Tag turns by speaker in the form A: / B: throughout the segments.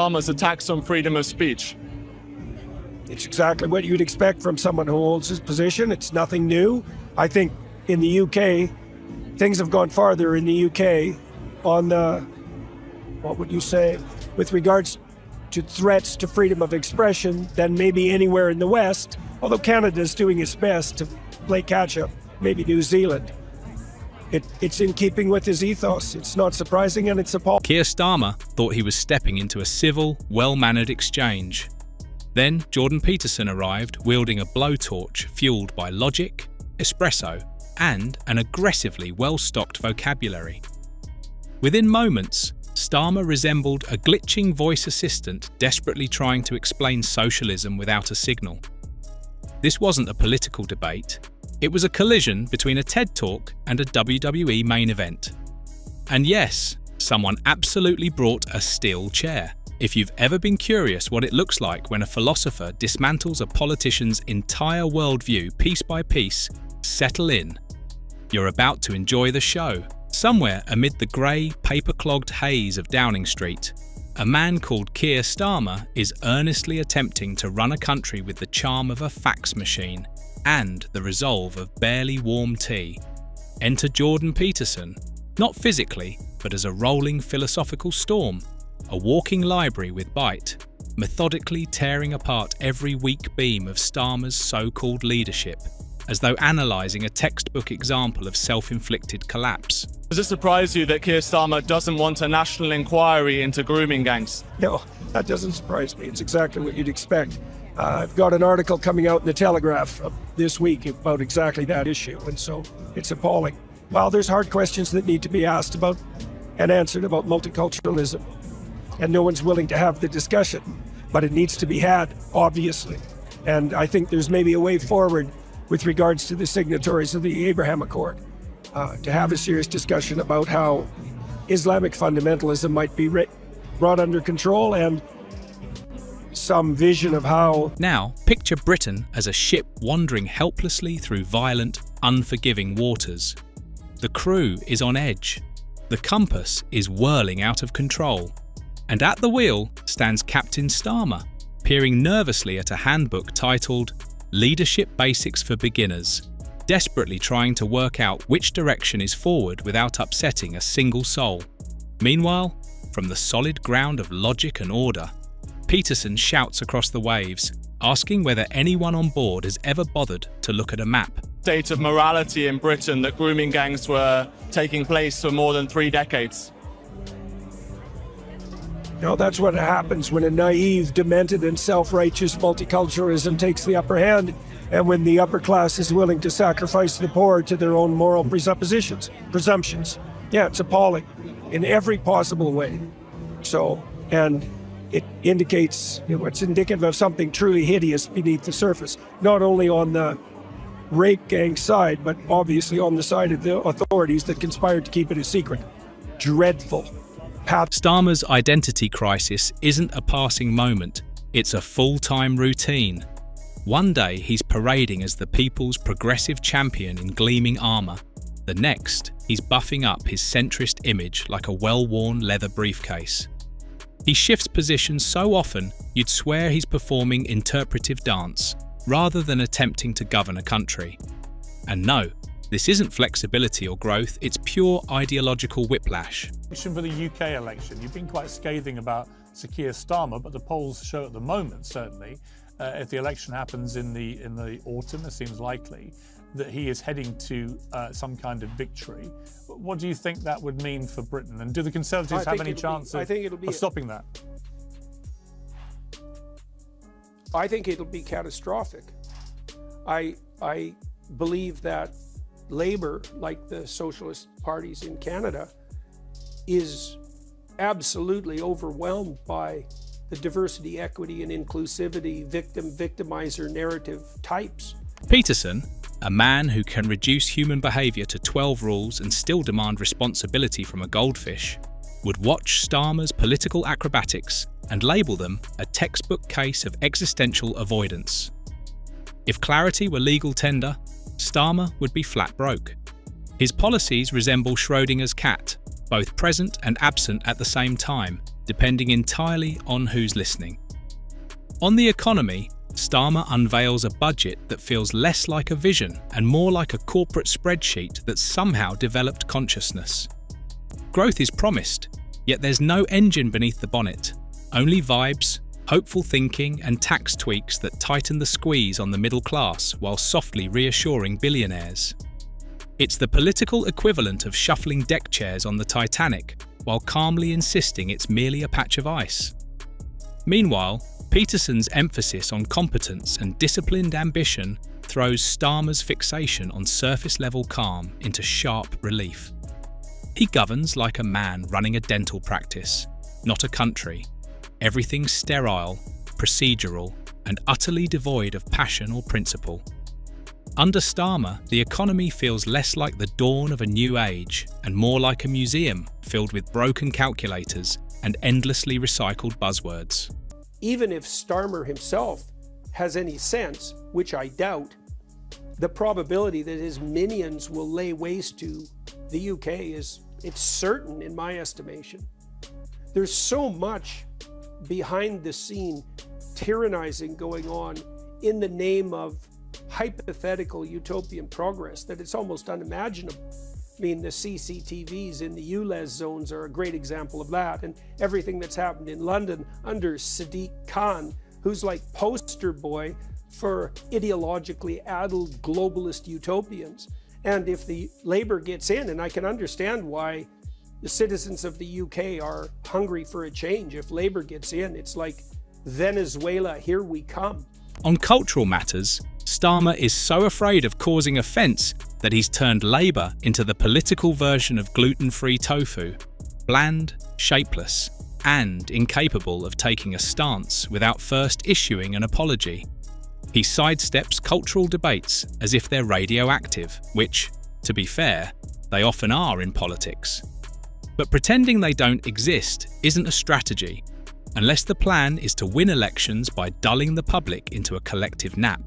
A: Starmer's attacks on freedom of speech?
B: It's exactly what you'd expect from someone who holds his position. It's nothing new. I think in the UK, things have gone farther in the UK on the, what would you say, with regards to threats to freedom of expression than maybe anywhere in the West, although Canada's doing its best to play catch-up, maybe New Zealand. It's in keeping with his ethos. It's not surprising and it's appalling.
C: Keir Starmer thought he was stepping into a civil, well-mannered exchange. Then Jordan Peterson arrived wielding a blowtorch fueled by logic, espresso, and an aggressively well-stocked vocabulary. Within moments, Starmer resembled a glitching voice assistant desperately trying to explain socialism without a signal. This wasn't a political debate. It was a collision between a TED Talk and a WWE main event. And yes, someone absolutely brought a steel chair. If you've ever been curious what it looks like when a philosopher dismantles a politician's entire worldview piece by piece, settle in. You're about to enjoy the show. Somewhere amid the grey, paper-clogged haze of Downing Street, a man called Keir Starmer is earnestly attempting to run a country with the charm of a fax machine and the resolve of barely warm tea. Enter Jordan Peterson, not physically, but as a rolling philosophical storm, a walking library with bite, methodically tearing apart every weak beam of Starmer's so-called leadership, as though analysing a textbook example of self-inflicted collapse.
A: Does it surprise you that Keir Starmer doesn't want a national inquiry into grooming gangs?
B: No, that doesn't surprise me. It's exactly what you'd expect. I've got an article coming out in the Telegraph this week about exactly that issue, and so it's appalling. Well, there's hard questions that need to be asked about and answered about multiculturalism, and no one's willing to have the discussion, but it needs to be had, obviously. And I think there's maybe a way forward with regards to the signatories of the Abraham Accord, to have a serious discussion about how Islamic fundamentalism might be brought under control and some vision of how...
C: Now, picture Britain as a ship wandering helplessly through violent, unforgiving waters. The crew is on edge. The compass is whirling out of control. And at the wheel stands Captain Starmer, peering nervously at a handbook titled Leadership Basics for Beginners, desperately trying to work out which direction is forward without upsetting a single soul. Meanwhile, from the solid ground of logic and order, Peterson shouts across the waves, asking whether anyone on board has ever bothered to look at a map.
A: State of morality in Britain that grooming gangs were taking place for more than 3 decades.
B: No, that's what happens when a naive, demented, and self-righteous multiculturalism takes the upper hand, and when the upper class is willing to sacrifice the poor to their own moral presumptions. Yeah, it's appalling in every possible way. So, and it indicates, it's indicative of something truly hideous beneath the surface, not only on the rape gang side, but obviously on the side of the authorities that conspired to keep it a secret. Dreadful.
C: Starmer's identity crisis isn't a passing moment, it's a full-time routine. One day he's parading as the people's progressive champion in gleaming armour. The next, he's buffing up his centrist image like a well-worn leather briefcase. He shifts positions so often you'd swear he's performing interpretive dance, rather than attempting to govern a country. And no, this isn't flexibility or growth, it's pure ideological whiplash.
D: For the UK election, you've been quite scathing about Sir Keir Starmer, but the polls show at the moment, certainly, if the election happens in the autumn, it seems likely, that he is heading to some kind of victory. What do you think that would mean for Britain? And do the Conservatives have any chance of stopping that?
B: I think it'll be catastrophic. I believe that Labour, like the socialist parties in Canada, is absolutely overwhelmed by the diversity, equity, and inclusivity, victimizer narrative types.
C: Peterson, a man who can reduce human behaviour to 12 rules and still demand responsibility from a goldfish, would watch Starmer's political acrobatics and label them a textbook case of existential avoidance. If clarity were legal tender, Starmer would be flat broke. His policies resemble Schrodinger's cat, both present and absent at the same time, depending entirely on who's listening. On the economy, Starmer unveils a budget that feels less like a vision and more like a corporate spreadsheet that's somehow developed consciousness. Growth is promised, yet there's no engine beneath the bonnet, only vibes, hopeful thinking and tax tweaks that tighten the squeeze on the middle class while softly reassuring billionaires. It's the political equivalent of shuffling deck chairs on the Titanic while calmly insisting it's merely a patch of ice. Meanwhile, Peterson's emphasis on competence and disciplined ambition throws Starmer's fixation on surface-level calm into sharp relief. He governs like a man running a dental practice, not a country. Everything sterile, procedural, and utterly devoid of passion or principle. Under Starmer, the economy feels less like the dawn of a new age and more like a museum filled with broken calculators and endlessly recycled buzzwords.
B: Even if Starmer himself has any sense, which I doubt, the probability that his minions will lay waste to the UK it's certain in my estimation. There's so much behind the scene tyrannizing going on in the name of hypothetical utopian progress that it's almost unimaginable. I mean, the CCTVs in the ULEZ zones are a great example of that, and everything that's happened in London under Sadiq Khan, who's like poster boy for ideologically addled globalist utopians. And if the Labour gets in, and I can understand why the citizens of the UK are hungry for a change, if Labour gets in, it's like Venezuela, here we come.
C: On cultural matters, Starmer is so afraid of causing offence that he's turned Labour into the political version of gluten-free tofu, bland, shapeless, and incapable of taking a stance without first issuing an apology. He sidesteps cultural debates as if they're radioactive, which, to be fair, they often are in politics. But pretending they don't exist isn't a strategy, unless the plan is to win elections by dulling the public into a collective nap.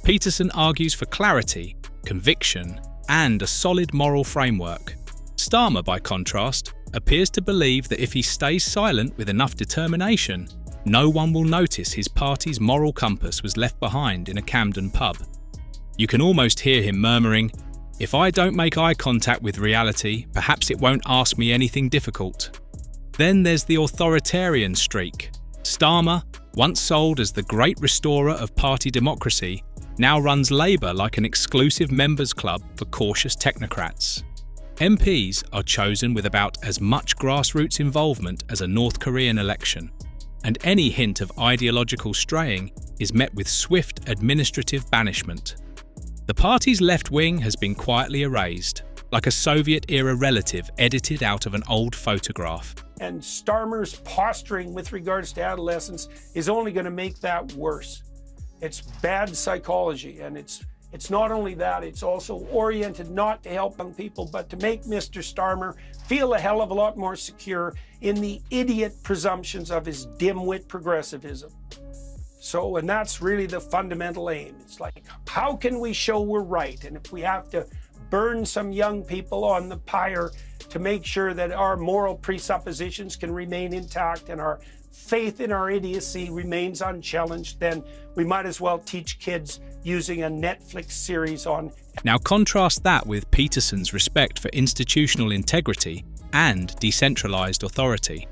C: Peterson argues for clarity, conviction, and a solid moral framework. Starmer, by contrast, appears to believe that if he stays silent with enough determination, no one will notice his party's moral compass was left behind in a Camden pub. You can almost hear him murmuring, "If I don't make eye contact with reality, perhaps it won't ask me anything difficult." Then there's the authoritarian streak. Starmer, once sold as the great restorer of party democracy, now runs Labour like an exclusive members club for cautious technocrats. MPs are chosen with about as much grassroots involvement as a North Korean election, and any hint of ideological straying is met with swift administrative banishment. The party's left wing has been quietly erased, like a Soviet-era relative edited out of an old photograph.
B: And Starmer's posturing with regards to adolescence is only going to make that worse. It's bad psychology, and it's not only that, it's also oriented not to help young people, but to make Mr. Starmer feel a hell of a lot more secure in the idiot presumptions of his dimwit progressivism. So, and that's really the fundamental aim. It's like, how can we show we're right? And if we have to burn some young people on the pyre to make sure that our moral presuppositions can remain intact and our faith in our idiocy remains unchallenged, then we might as well teach kids using a Netflix series on.
C: Now contrast that with Peterson's respect for institutional integrity and decentralised authority.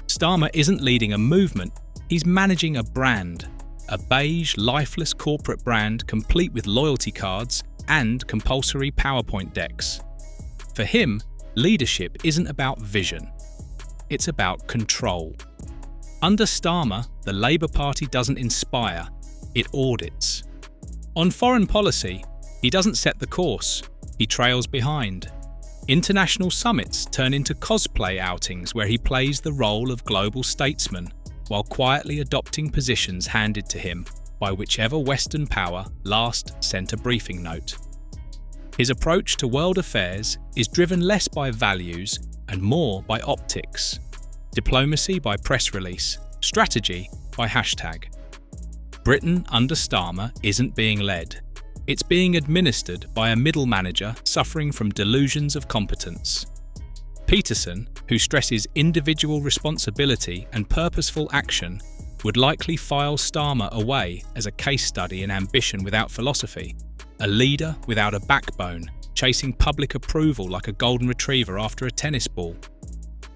C: Starmer isn't leading a movement, he's managing a brand, a beige, lifeless corporate brand complete with loyalty cards and compulsory PowerPoint decks. For him, leadership isn't about vision, it's about control. Under Starmer, the Labour Party doesn't inspire, it audits. On foreign policy, he doesn't set the course, he trails behind. International summits turn into cosplay outings where he plays the role of global statesman while quietly adopting positions handed to him by whichever Western power last sent a briefing note. His approach to world affairs is driven less by values and more by optics. Diplomacy by press release, strategy by hashtag. Britain under Starmer isn't being led. It's being administered by a middle manager suffering from delusions of competence. Peterson, who stresses individual responsibility and purposeful action, would likely file Starmer away as a case study in ambition without philosophy, a leader without a backbone, chasing public approval like a golden retriever after a tennis ball.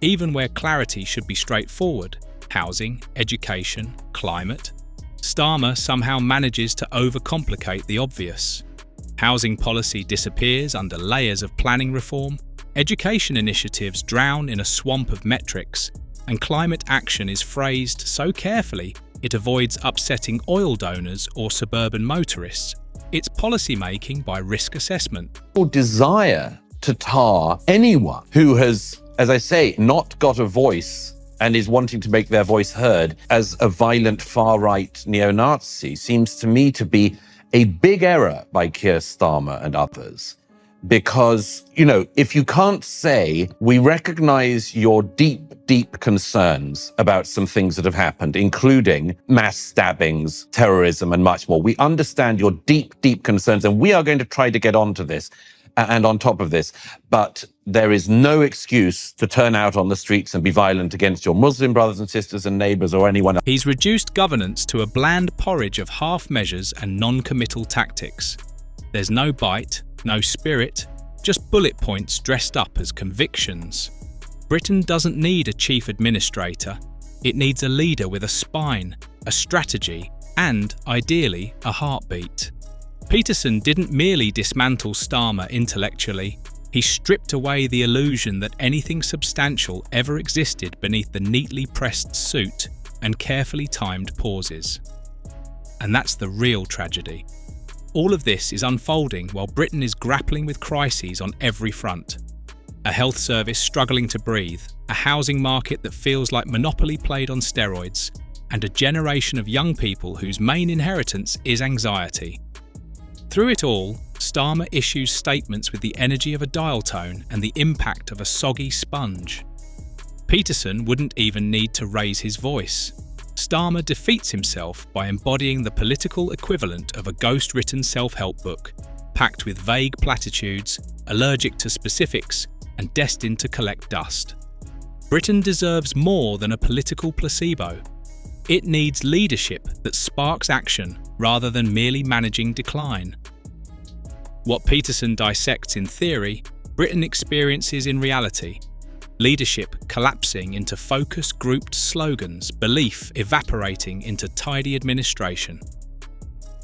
C: Even where clarity should be straightforward, housing, education, climate, Starmer somehow manages to overcomplicate the obvious. Housing policy disappears under layers of planning reform, education initiatives drown in a swamp of metrics, and climate action is phrased so carefully it avoids upsetting oil donors or suburban motorists. It's policymaking by risk assessment.
E: Or desire to tar anyone who has, as I say, not got a voice and is wanting to make their voice heard as a violent far-right neo-Nazi seems to me to be a big error by Keir Starmer and others. Because, if you can't say, we recognize your deep concerns about some things that have happened, including mass stabbings, terrorism, and much more. We understand your deep concerns, and we are going to try to get onto this and on top of this. But there is no excuse to turn out on the streets and be violent against your Muslim brothers and sisters and neighbours or anyone else.
C: He's reduced governance to a bland porridge of half measures and non-committal tactics. There's no bite, no spirit, just bullet points dressed up as convictions. Britain doesn't need a chief administrator. It needs a leader with a spine, a strategy, and, ideally, a heartbeat. Peterson didn't merely dismantle Starmer intellectually, he stripped away the illusion that anything substantial ever existed beneath the neatly pressed suit and carefully timed pauses. And that's the real tragedy. All of this is unfolding while Britain is grappling with crises on every front. A health service struggling to breathe, a housing market that feels like Monopoly played on steroids, and a generation of young people whose main inheritance is anxiety. Through it all, Starmer issues statements with the energy of a dial tone and the impact of a soggy sponge. Peterson wouldn't even need to raise his voice. Starmer defeats himself by embodying the political equivalent of a ghost-written self-help book, packed with vague platitudes, allergic to specifics, and destined to collect dust. Britain deserves more than a political placebo. It needs leadership that sparks action rather than merely managing decline. What Peterson dissects in theory, Britain experiences in reality. Leadership collapsing into focus-grouped slogans, belief evaporating into tidy administration.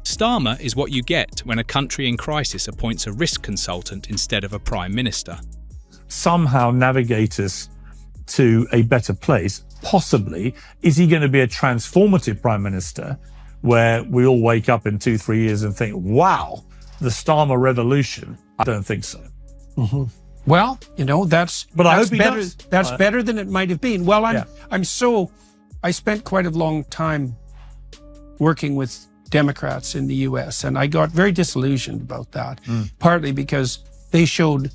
C: Starmer is what you get when a country in crisis appoints a risk consultant instead of a prime minister.
D: Somehow navigate us to a better place. Possibly, is he going to be a transformative prime minister where we all wake up in 2-3 years and think, wow, the Starmer revolution? I don't think so.
B: Mm-hmm. Well, that's better. That's better than it might have been. Well, I spent quite a long time working with Democrats in the US, and I got very disillusioned about that, partly because they showed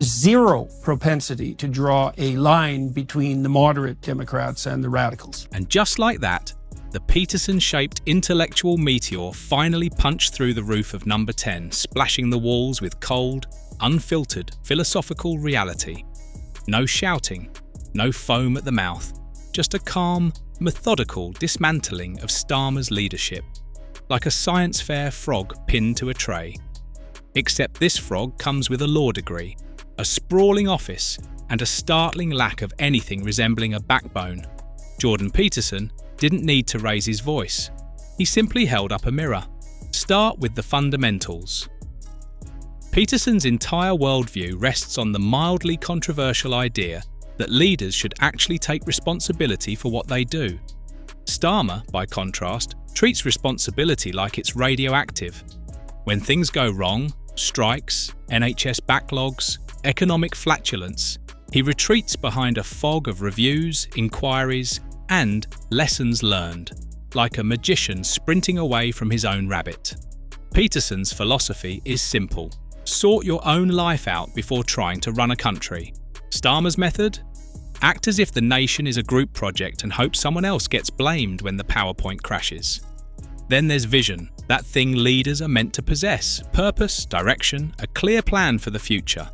B: zero propensity to draw a line between the moderate Democrats and the radicals.
C: And just like that, the Peterson-shaped intellectual meteor finally punched through the roof of number 10, splashing the walls with cold, unfiltered, philosophical reality. No shouting, no foam at the mouth, just a calm, methodical dismantling of Starmer's leadership, like a science fair frog pinned to a tray. Except this frog comes with a law degree, a sprawling office, and a startling lack of anything resembling a backbone. Jordan Peterson didn't need to raise his voice. He simply held up a mirror. Start with the fundamentals. Peterson's entire worldview rests on the mildly controversial idea that leaders should actually take responsibility for what they do. Starmer, by contrast, treats responsibility like it's radioactive. When things go wrong, strikes, NHS backlogs, economic flatulence, he retreats behind a fog of reviews, inquiries, and lessons learned, like a magician sprinting away from his own rabbit. Peterson's philosophy is simple. Sort your own life out before trying to run a country. Starmer's method? Act as if the nation is a group project and hope someone else gets blamed when the PowerPoint crashes. Then there's vision, that thing leaders are meant to possess, purpose, direction, a clear plan for the future.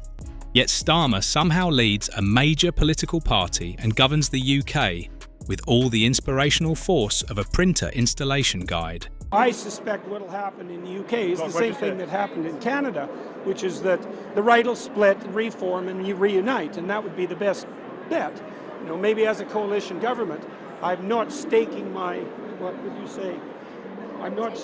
C: Yet Starmer somehow leads a major political party and governs the UK with all the inspirational force of a printer installation guide.
B: I suspect what will happen in the UK is the same thing that happened in Canada, which is that the right will split, reform, and reunite, and that would be the best bet. You know, maybe as a coalition government, I'm not staking my, what would you say? I'm not,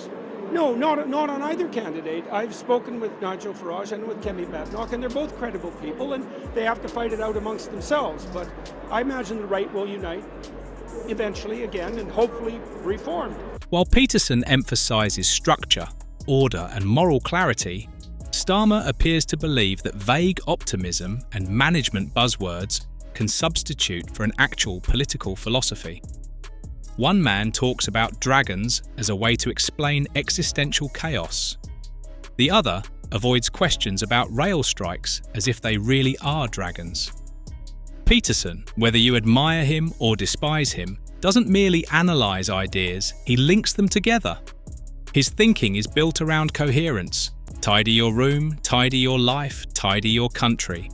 B: no, not on either candidate. I've spoken with Nigel Farage and with Kemi Badenoch, and they're both credible people, and they have to fight it out amongst themselves. But I imagine the right will unite eventually again and hopefully reform.
C: While Peterson emphasises structure, order and moral clarity, Starmer appears to believe that vague optimism and management buzzwords can substitute for an actual political philosophy. One man talks about dragons as a way to explain existential chaos. The other avoids questions about rail strikes as if they really are dragons. Peterson, whether you admire him or despise him, doesn't merely analyse ideas, he links them together. His thinking is built around coherence. Tidy your room, tidy your life, tidy your country.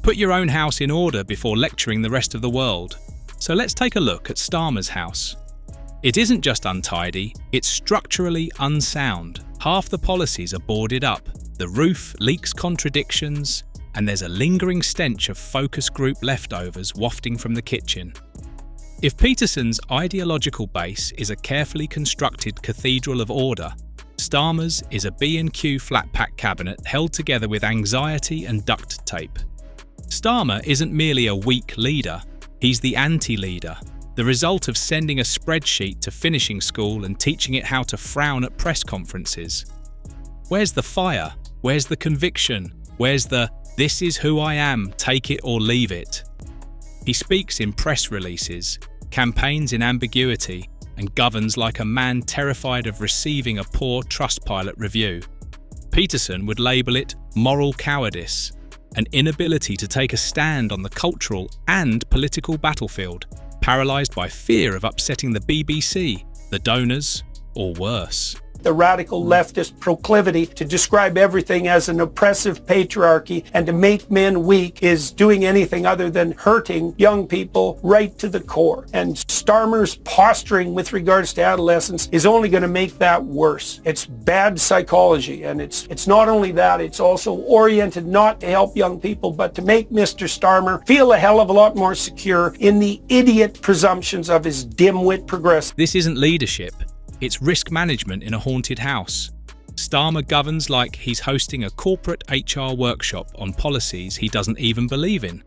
C: Put your own house in order before lecturing the rest of the world. So let's take a look at Starmer's house. It isn't just untidy, it's structurally unsound. Half the policies are boarded up, the roof leaks contradictions, and there's a lingering stench of focus group leftovers wafting from the kitchen. If Peterson's ideological base is a carefully constructed cathedral of order, Starmer's is a B&Q flat-pack cabinet held together with anxiety and duct tape. Starmer isn't merely a weak leader, he's the anti-leader, the result of sending a spreadsheet to finishing school and teaching it how to frown at press conferences. Where's the fire? Where's the conviction? Where's the "this is who I am, take it or leave it"? He speaks in press releases, campaigns in ambiguity, and governs like a man terrified of receiving a poor Trustpilot review. Peterson would label it moral cowardice, an inability to take a stand on the cultural and political battlefield, paralysed by fear of upsetting the BBC, the donors, or worse.
F: The radical leftist proclivity to describe everything as an oppressive patriarchy and to make men weak is doing anything other than hurting young people right to the core. And Starmer's posturing with regards to adolescence is only going to make that worse. It's bad psychology, and it's not only that, it's also oriented not to help young people, but to make Mr. Starmer feel a hell of a lot more secure in the idiot presumptions of his dimwit progressive.
C: This isn't leadership. It's risk management in a haunted house. Starmer governs like he's hosting a corporate HR workshop on policies he doesn't even believe in,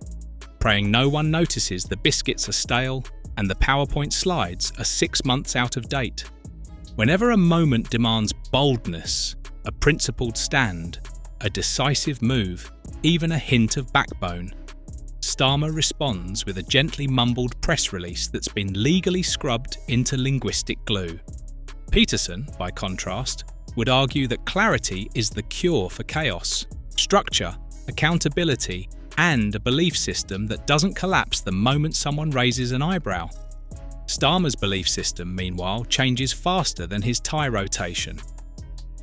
C: praying no one notices the biscuits are stale and the PowerPoint slides are 6 months out of date. Whenever a moment demands boldness, a principled stand, a decisive move, even a hint of backbone, Starmer responds with a gently mumbled press release that's been legally scrubbed into linguistic glue. Peterson, by contrast, would argue that clarity is the cure for chaos, structure, accountability, and a belief system that doesn't collapse the moment someone raises an eyebrow. Starmer's belief system, meanwhile, changes faster than his tie rotation.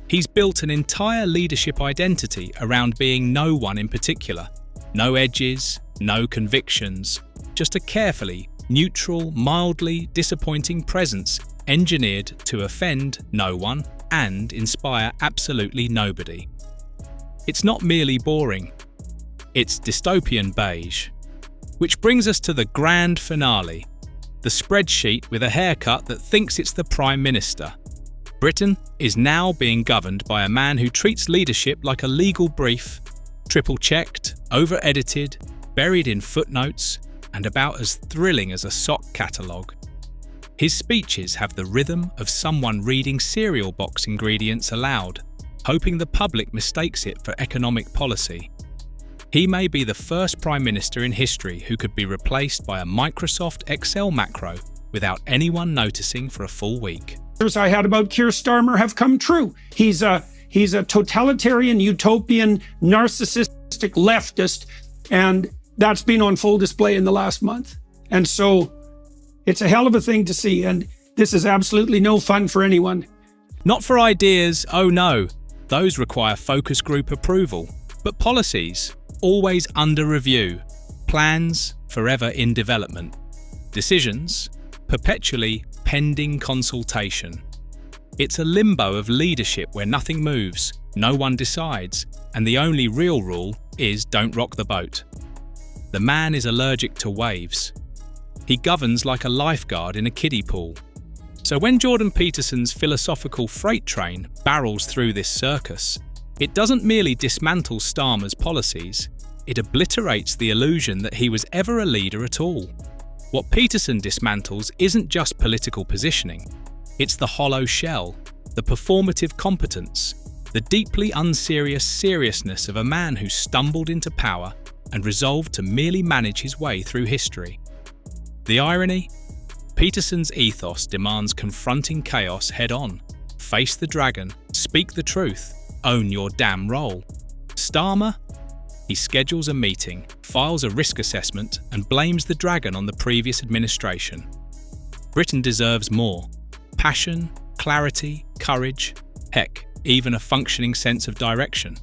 C: He's built an entire leadership identity around being no one in particular. No edges, no convictions, just a carefully neutral, mildly disappointing presence engineered to offend no one and inspire absolutely nobody. It's not merely boring, it's dystopian beige. Which brings us to the grand finale, the spreadsheet with a haircut that thinks it's the Prime Minister. Britain is now being governed by a man who treats leadership like a legal brief, triple-checked, over-edited, buried in footnotes, and about as thrilling as a sock catalogue. His speeches have the rhythm of someone reading cereal box ingredients aloud, hoping the public mistakes it for economic policy. He may be the first Prime Minister in history who could be replaced by a Microsoft Excel macro without anyone noticing for a full week.
B: I had about Keir Starmer have come true. He's a totalitarian, utopian, narcissistic leftist, and that's been on full display in the last month. And so it's a hell of a thing to see, and this is absolutely no fun for anyone.
C: Not for ideas, oh no, those require focus group approval, but policies, always under review, plans forever in development, decisions perpetually pending consultation. It's a limbo of leadership where nothing moves, no one decides, and the only real rule is don't rock the boat. The man is allergic to waves. He governs like a lifeguard in a kiddie pool. So when Jordan Peterson's philosophical freight train barrels through this circus, it doesn't merely dismantle Starmer's policies, it obliterates the illusion that he was ever a leader at all. What Peterson dismantles isn't just political positioning, it's the hollow shell, the performative competence, the deeply unserious seriousness of a man who stumbled into power and resolved to merely manage his way through history. The irony? Peterson's ethos demands confronting chaos head-on, face the dragon, speak the truth, own your damn role. Starmer? He schedules a meeting, files a risk assessment, and blames the dragon on the previous administration. Britain deserves more. Passion, clarity, courage, heck, even a functioning sense of direction.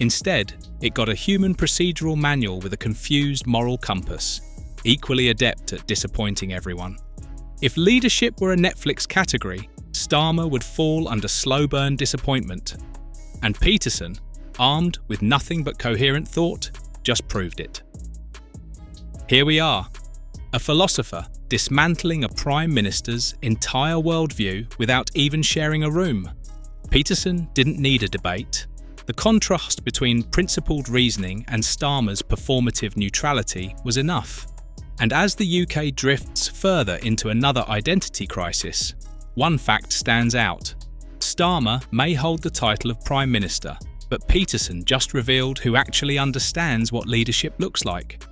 C: Instead, it got a human procedural manual with a confused moral compass, equally adept at disappointing everyone. If leadership were a Netflix category, Starmer would fall under slow burn disappointment. And Peterson, armed with nothing but coherent thought, just proved it. Here we are, a philosopher dismantling a prime minister's entire worldview without even sharing a room. Peterson didn't need a debate. The contrast between principled reasoning and Starmer's performative neutrality was enough. And as the UK drifts further into another identity crisis, one fact stands out. Starmer may hold the title of Prime Minister, but Peterson just revealed who actually understands what leadership looks like.